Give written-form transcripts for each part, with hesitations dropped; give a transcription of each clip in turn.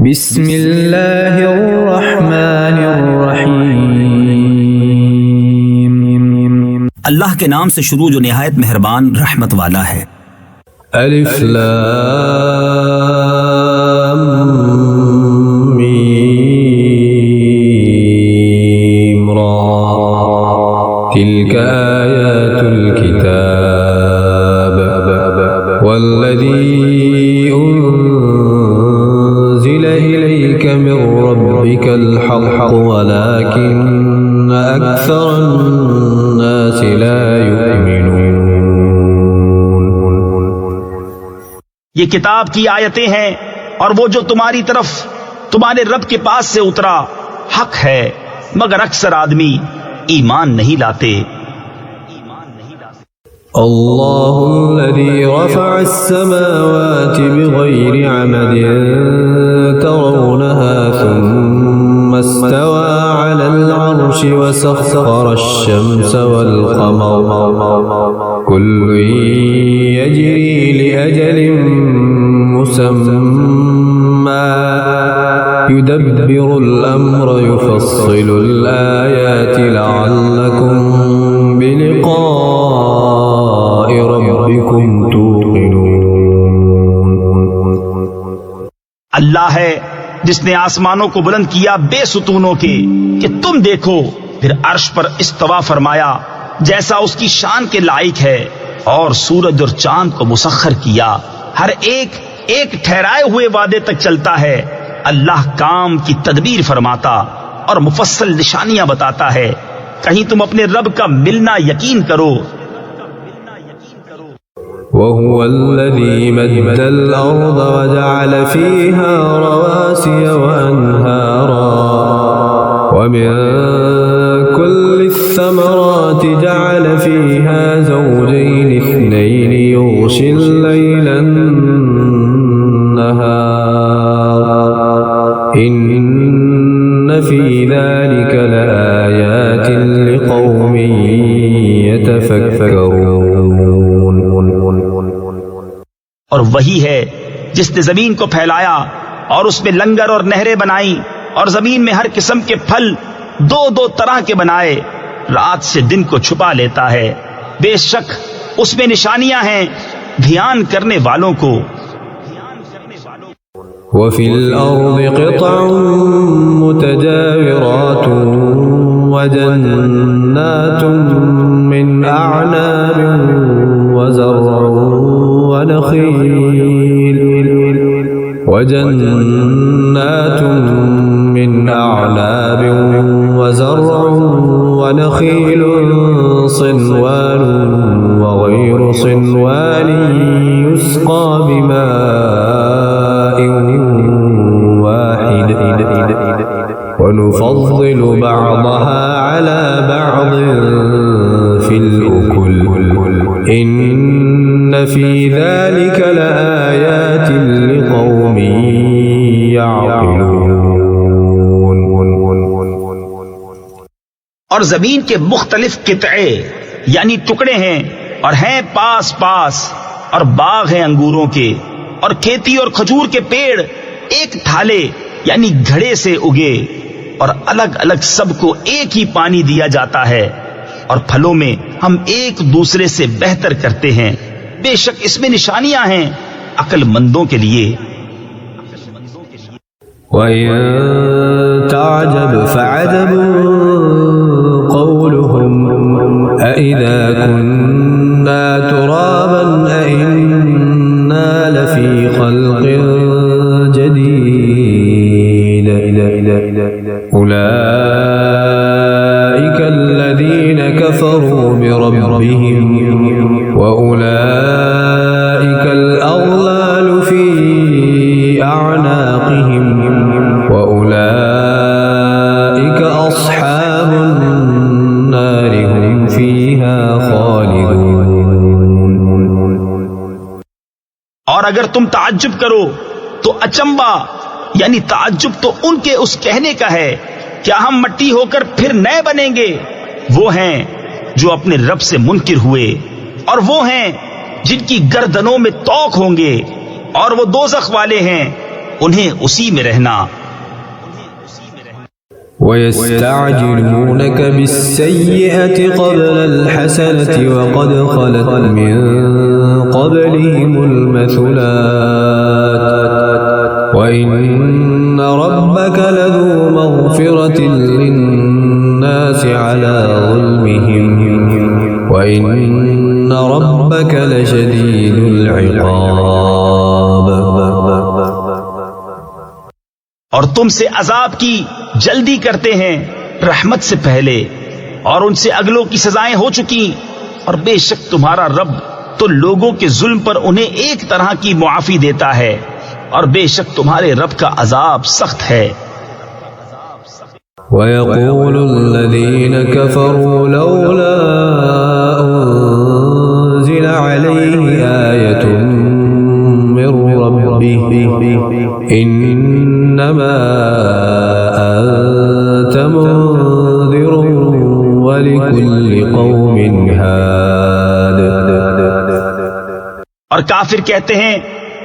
بسم اللہ الرحمن الرحیم، اللہ کے نام سے شروع جو نہایت مہربان رحمت والا ہے۔ الف لام میم را، تلک آیات الكتاب والذی انزل الیک من ربک الحق ولکن اکثر الناس لا یؤمنون۔ یہ کتاب کی آیتیں ہیں اور وہ جو تمہاری طرف تمہارے رب کے پاس سے اترا حق ہے، مگر اکثر آدمی ایمان نہیں لاتے۔ اللہ الذی رفع السماوات بغیر عمد ترونها ثم استوى على العرش وسخر الشمس والقمر كل يجري لأجل مسمى يدبر الأمر يفصل الآيات لعلكم بلقاء ربكم توقنون۔ اللہ ہے جس نے آسمانوں کو بلند کیا بے ستونوں کے کہ تم دیکھو، پھر عرش پر استوا فرمایا جیسا اس کی شان کے لائق ہے، اور سورج اور چاند کو مسخر کیا، ہر ایک ایک ٹھہرائے ہوئے وعدے تک چلتا ہے۔ اللہ کام کی تدبیر فرماتا اور مفصل نشانیاں بتاتا ہے، کہیں تم اپنے رب کا ملنا یقین کرو۔ وهو الذي مد الأرض وجعل فيها رواسي وأنهارا ومن كل الثمرات جعل فيها زوجين اثنين يغشي الليل النهار إن في ذلك لآيات لقوم يتفكرون۔ اور وہی ہے جس نے زمین کو پھیلایا اور اس میں لنگر اور نہریں بنائیں، اور زمین میں ہر قسم کے پھل دو دو طرح کے بنائے، رات سے دن کو چھپا لیتا ہے، بے شک اس میں نشانیاں ہیں دھیان کرنے والوں کو۔ وفي الأرض قطع متجاورات وجنات من أعناب وزرع ونخيل صنوان وغير صنوان يسقى بماء واحد ونفضل بعضها على بعض في الأكل إن في ذلك لآيات لقوم يعقلون۔ اور زمین کے مختلف قطعے یعنی ٹکڑے ہیں، اور ہیں پاس پاس، اور باغ ہیں انگوروں کے، اور کھیتی اور کھجور کے پیڑ ایک تھالے یعنی گھڑے سے اگے، اور الگ الگ سب کو ایک ہی پانی دیا جاتا ہے، اور پھلوں میں ہم ایک دوسرے سے بہتر کرتے ہیں، بے شک اس میں نشانیاں ہیں عقل مندوں کے لیے۔ وَإِن تَعْجَبْ فَعَجَبٌ قَوْلُهُمْ أَإِذَا كُنَّا تُرَابًا أَإِنَّا لَفِي خَلْقٍ جَدِيدٍ أُولَئِكَ الَّذِينَ كَفَرُوا بِرَبِّهِمْ وَأُولَئِكَ الْأَغْلَالُ فِي أَعْنَاقِهِمْ وَأُولَئِكَ أَصْحَابُ النَّارِ هُمْ فِيهَا خَالِدُونَ۔ اور اگر تم تعجب کرو تو اچنبا یعنی تعجب تو ان کے اس کہنے کا ہے، کیا ہم مٹی ہو کر پھر نئے بنیں گے؟ وہ ہیں جو اپنے رب سے منکر ہوئے، اور وہ ہیں جن کی گردنوں میں طوق ہوں گے، اور وہ دوزخ والے ہیں، انہیں اسی میں رہنا. وَيَسْتَعْجِلُونَكَ بِالسَّيِّئَةِ قَبْلَ الْحَسَنَةِ وَقَدْ خَلَتْ مِن قَبْلِهِمُ الْمَثُلَاتُ وَإِنَّ رَبَّكَ لَذُو مَغْفِرَةٍ لِلنَّاسِ عَلَى ظُلْمِهِمْ وَإِنَّ رَبَّكَ لَشَدِيدُ الْعِقَابِ. اور تم سے عذاب کی جلدی کرتے ہیں رحمت سے پہلے، اور ان سے اگلوں کی سزائیں ہو چکی، اور بے شک تمہارا رب تو لوگوں کے ظلم پر انہیں ایک طرح کی معافی دیتا ہے، اور بے شک تمہارے رب کا عذاب سخت ہے. وَيَقُولُ الَّذِينَ كَفَرُوا لَوْلَا أُنزِلَ عَلَيْهِ آيَةٌ مِّن رَّبِّهِ إِنَّمَا أَنتَ مُنذِرٌ وَلِكُلِّ قَوْمٍ هَادٍ. اور کافر کہتے ہیں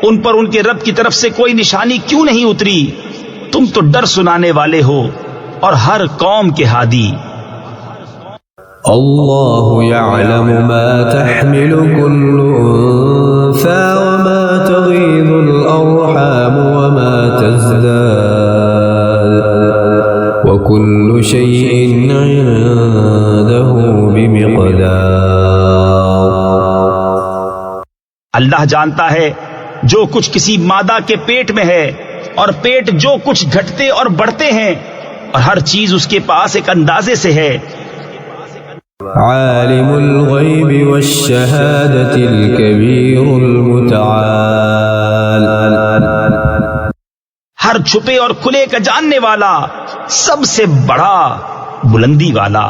ان پر ان کے رب کی طرف سے کوئی نشانی کیوں نہیں اتری؟ تم تو ڈر سنانے والے ہو اور ہر قوم کے ہادی. اللہ يعلم ما تحمل كل انثى وما تغيض الارحام وما تزداد وكل شيء عنده بمقدار. اللہ جانتا ہے جو کچھ کسی مادہ کے پیٹ میں ہے، اور پیٹ جو کچھ گھٹتے اور بڑھتے ہیں، اور ہر چیز اس کے پاس ایک اندازے سے ہے. عالم الغیب والشہادة الکبیر المتعال. ہر چھپے اور کھلے کا جاننے والا، سب سے بڑا، بلندی والا.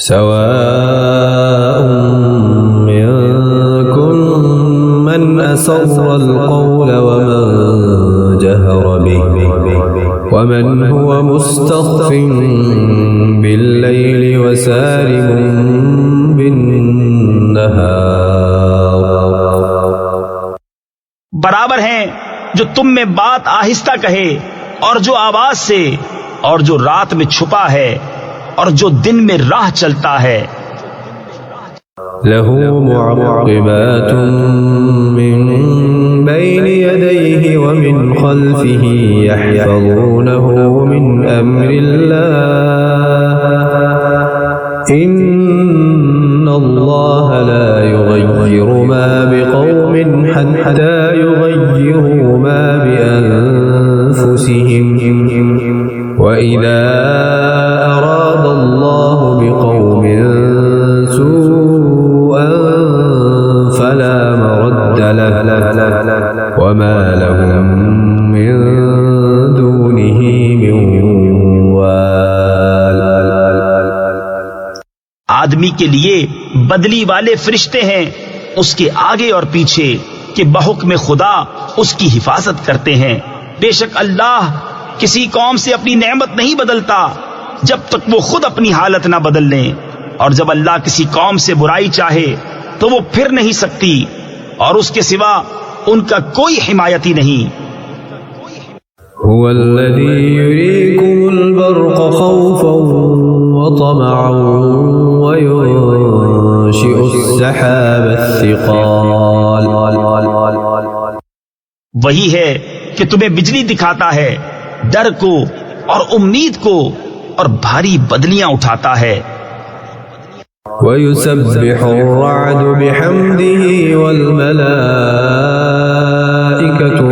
سواء منکم من اسر القول ومن جهر به ومن هو مستخف بالليل وسارب بالنهار. برابر ہیں جو تم میں بات آہستہ کہے اور جو آواز سے، اور جو رات میں چھپا ہے اور جو دن میں راہ چلتا ہے. له معقبات من بين يديه ومن خلفه يحفظونه من أمر الله إن الله لا يغير ما بقوم حتى يغيروا ما بأنفسهم وإذا أراد الله بقوم سوءا فلا مرد له وما لهم من دونه من وال. آدمی کے لیے بدلی والے فرشتے ہیں اس کے آگے اور پیچھے کہ بحکم خدا اس کی حفاظت کرتے ہیں. بے شک اللہ کسی قوم سے اپنی نعمت نہیں بدلتا جب تک وہ خود اپنی حالت نہ بدل لیں، اور جب اللہ کسی قوم سے برائی چاہے تو وہ پھر نہیں سکتی، اور اس کے سوا ان کا کوئی حمایتی نہیں. هو الذي يريكم البرق خوفا وطمعا وينشئ السحاب الثقال. وہی ہے کہ تمہیں بجلی دکھاتا ہے ڈر کو اور امید کو، اور بھاری بدلیاں اٹھاتا ہے. ويسبح الرعد بحمده والملائكة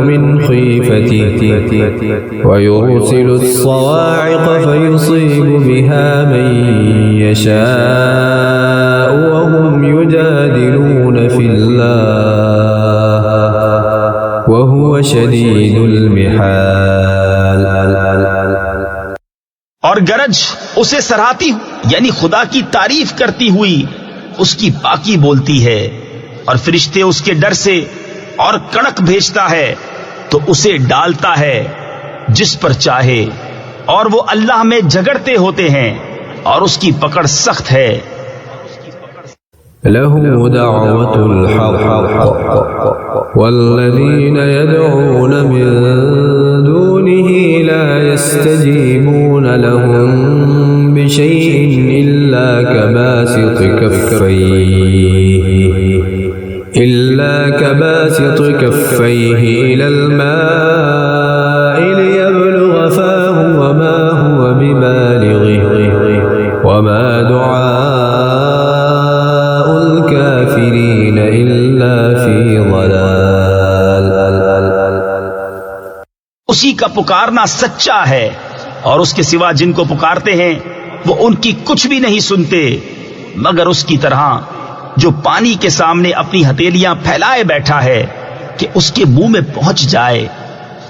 من خيفته ويرسل الصواعق فيصيب بها من يشاء وهم يجادلون في الله وهو شديد المحال. اور گرج اسے سراہتی یعنی خدا کی تعریف کرتی ہوئی اس کی پاکی بولتی ہے، اور فرشتے اس کے ڈر سے اور کڑک بھیجتا ہے تو اسے ڈالتا ہے جس پر چاہے، اور وہ اللہ میں جھگڑتے ہوتے ہیں اور اس کی پکڑ سخت ہے. له دعوة الحق والذين يدعون من دونه لا يستجيبون لهم بشيء إلا كباسط كفيه إلى الماء ليبلغ فاه وما هو ببالغه وما دعاء الكافرين إلا في ضلال. اسی کا پکارنا سچا ہے، اور اس کے سوا جن کو پکارتے ہیں وہ ان کی کچھ بھی نہیں سنتے مگر اس کی طرح جو پانی کے سامنے اپنی ہتھیلیاں پھیلائے بیٹھا ہے کہ اس کے منہ میں پہنچ جائے،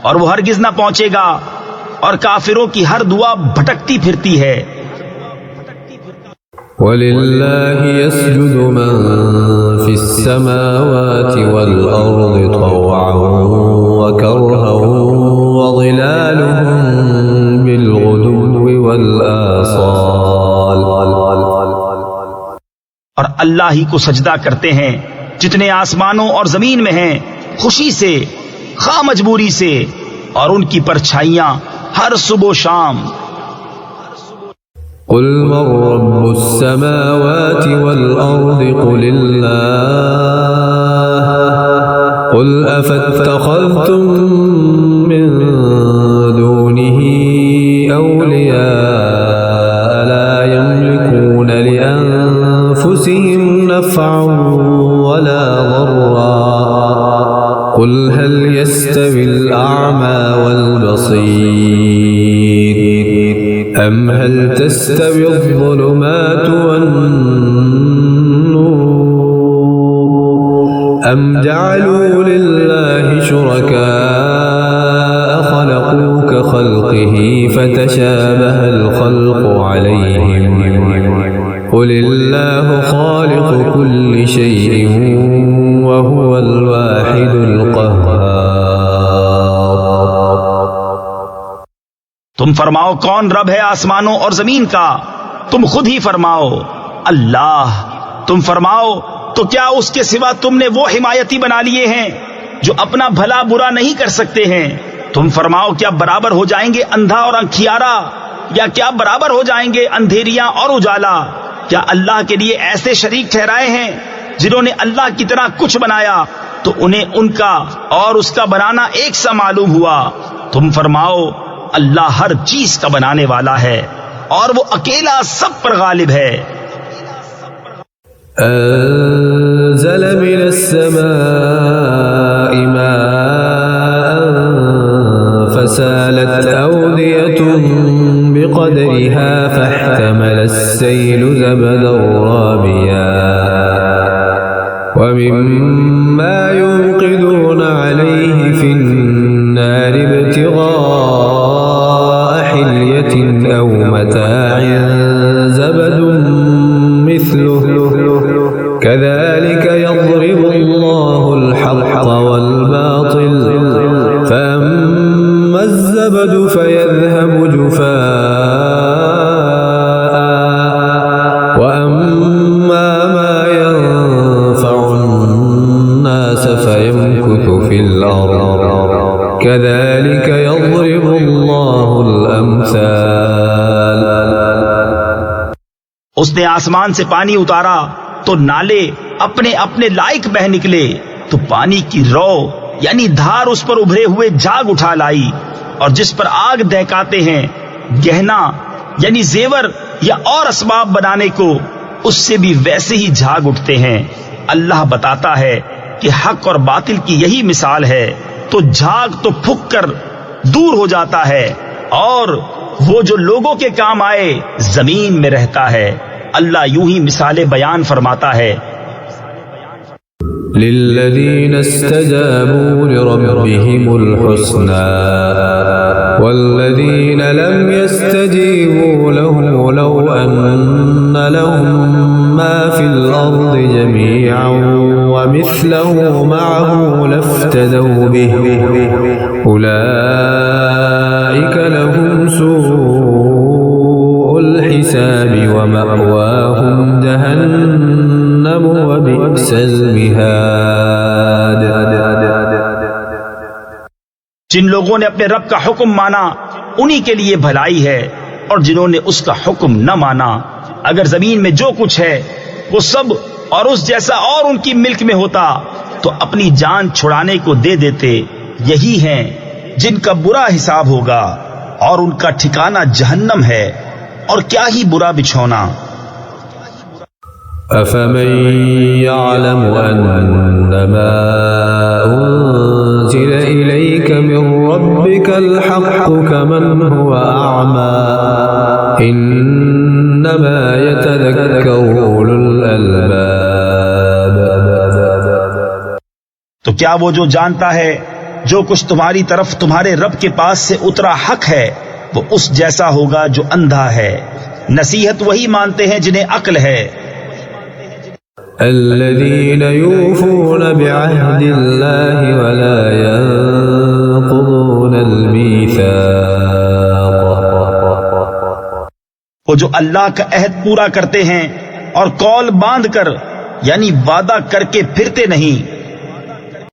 اور وہ ہرگز نہ پہنچے گا، اور کافروں کی ہر دعا بھٹکتی پھرتی ہے. وَلِلَّهِ يَسْجُدُ مَن فِي السَّمَاوَاتِ وَالْأَرْضِ طَوْعًا وَكَرْهًا وَظِلَالُهُم بِالْغُدُوِّ وَالْآصَالِ. اور اللہ ہی کو سجدہ کرتے ہیں جتنے آسمانوں اور زمین میں ہیں، خوشی سے خواہ مجبوری سے، اور ان کی پرچھائیاں ہر صبح و شام. قل من رب السماوات والأرض قل الله قل أفاتخذتم من دونه أولياء لا يملكون لأنفسهم نفعا ولا ضرا قل هل يستوي الأعمى والبصير أم هل تستوي الظلمات والنور أم جعلوا لله شركاء خلقوا كخلقه فتشابه الخلق عليهم قل الله خالق كل شيء وهو الواحد القهار. تم فرماؤ کون رب ہے آسمانوں اور زمین کا؟ تم خود ہی فرماؤ اللہ. تم فرماؤ تو کیا اس کے سوا تم نے وہ حمایتی بنا لیے ہیں جو اپنا بھلا برا نہیں کر سکتے ہیں؟ تم فرماؤ کیا برابر ہو جائیں گے اندھا اور انکھیارا، یا کیا برابر ہو جائیں گے اندھیریاں اور اجالا؟ کیا اللہ کے لیے ایسے شریک ٹھہرائے ہیں جنہوں نے اللہ کی طرح کچھ بنایا تو انہیں ان کا اور اس کا بنانا ایک سا معلوم ہوا؟ تم فرماؤ اللہ ہر چیز کا بنانے والا ہے اور وہ اکیلا سب پر غالب ہے. أنزل من السماء ماء فسالت أودية بقدرها فاحتمل السيل زبدا رابيا ومما يوقدون عليه في النار ابتغاء حلية أو متاع زبد مثله كذلك يضرب الله الحق والباطل فأما الزبد فيذهب جفاء وأما ما ينفع الناس فيمكث في الأرض كذلك يضرب الله الأمثال. اس نے آسمان سے پانی اتارا تو نالے اپنے اپنے لائق بہ نکلے، تو پانی کی رو یعنی دھار اس پر ابھرے ہوئے جھاگ اٹھا لائی، اور جس پر آگ دہکاتے ہیں گہنا یعنی زیور یا اور اسباب بنانے کو، اس سے بھی ویسے ہی جھاگ اٹھتے ہیں. اللہ بتاتا ہے کہ حق اور باطل کی یہی مثال ہے، تو جھاگ تو پھک کر دور ہو جاتا ہے، اور وہ جو لوگوں کے کام آئے زمین میں رہتا ہے. اللہ یوں ہی مثالیں بیان فرماتا ہے. للذين استجابوا لربهم الحسنى والذين لم يستجيبوا له لو أن لهم ما في الأرض جميعا ومثله معه لافتدوا به أولئك لهم سوء الحساب ومأواهم جهنم بئس المهاد. جن لوگوں نے اپنے رب کا حکم مانا انہی کے لیے بھلائی ہے، اور جنہوں نے اس کا حکم نہ مانا، اگر زمین میں جو کچھ ہے وہ سب اور اس جیسا اور ان کی ملک میں ہوتا تو اپنی جان چھڑانے کو دے دیتے. یہی ہیں جن کا برا حساب ہوگا، اور ان کا ٹھکانہ جہنم ہے، اور کیا ہی برا بچھونا. أفمن يعلم أنما أنزل إليك من ربك الحق كمن هو أعمى إنما يتذكر أولو الألباب. تو کیا وہ جو جانتا ہے جو کچھ تمہاری طرف تمہارے رب کے پاس سے اترا حق ہے وہ اس جیسا ہوگا جو اندھا ہے؟ نصیحت وہی مانتے ہیں جنہیں عقل ہے. الذين يوفون بعهد الله ولا ينقضون الميثاق. وہ جو اللہ کا عہد پورا کرتے ہیں اور قول باندھ کر یعنی وعدہ کر کے پھرتے نہیں.